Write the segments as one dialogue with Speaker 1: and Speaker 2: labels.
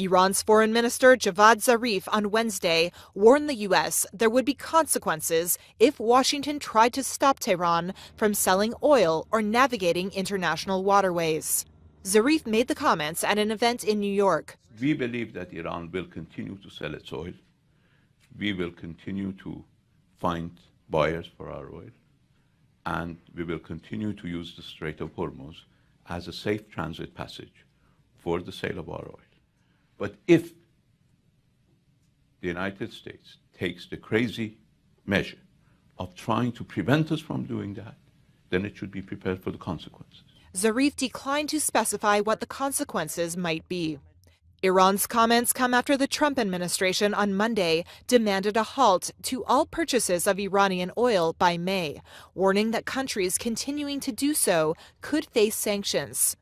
Speaker 1: Iran's Foreign Minister Javad Zarif on Wednesday warned the U.S. there would be consequences if Washington tried to stop Tehran from selling oil or navigating international waterways. Zarif made the comments at an event in New York.
Speaker 2: We believe that Iran will continue to sell its oil. We will continue to find buyers for our oil. And we will continue to use the Strait of Hormuz as a safe transit passage for the sale of our oil. But if the United States takes the crazy measure of trying to prevent us from doing that, then it should be prepared for the consequences.
Speaker 1: Zarif declined to specify what the consequences might be. Iran's comments come after the Trump administration on Monday demanded a halt to all purchases of Iranian oil by May, warning that countries continuing to do so could face sanctions.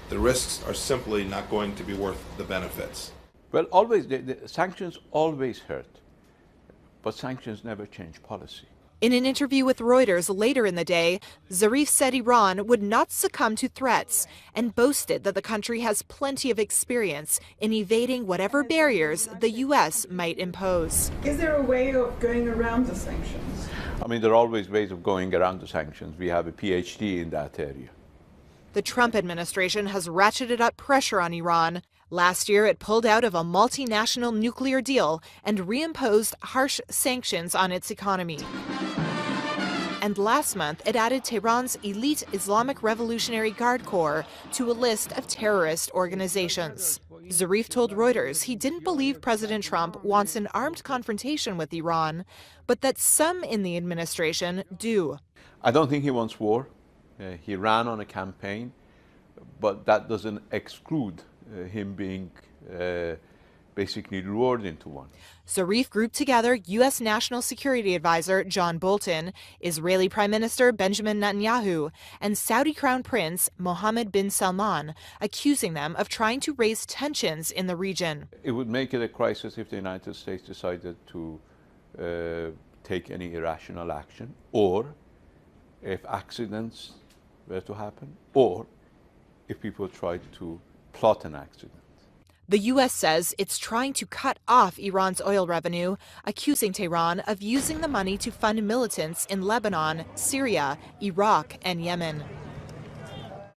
Speaker 3: The risks are simply not going to be worth the benefits.
Speaker 2: Well, always, the sanctions always hurt, but sanctions never change policy.
Speaker 1: In an interview with Reuters later in the day, Zarif said Iran would not succumb to threats and boasted that the country has plenty of experience in evading whatever barriers the U.S. might impose.
Speaker 4: Is there a way of going around the sanctions?
Speaker 2: I mean, there are always ways of going around the sanctions. We have a PhD in that area.
Speaker 1: The Trump administration has ratcheted up pressure on Iran. Last year, it pulled out of a multinational nuclear deal and reimposed harsh sanctions on its economy. And last month, it added Tehran's elite Islamic Revolutionary Guard Corps to a list of terrorist organizations. Zarif told Reuters he didn't believe President Trump wants an armed confrontation with Iran, but that some in the administration do.
Speaker 2: I don't think he wants war. He ran on a campaign, but that doesn't exclude him being basically lured into one.
Speaker 1: Zarif grouped together U.S. National Security Advisor John Bolton, Israeli Prime Minister Benjamin Netanyahu, and Saudi Crown Prince Mohammed bin Salman, accusing them of trying to raise tensions in the region.
Speaker 2: It would make it a crisis if the United States decided to take any irrational action, or if accidents were to happen, or if people tried to plot an accident.
Speaker 1: The U.S. says it's trying to cut off Iran's oil revenue, accusing Tehran of using the money to fund militants in Lebanon, Syria, Iraq, and Yemen.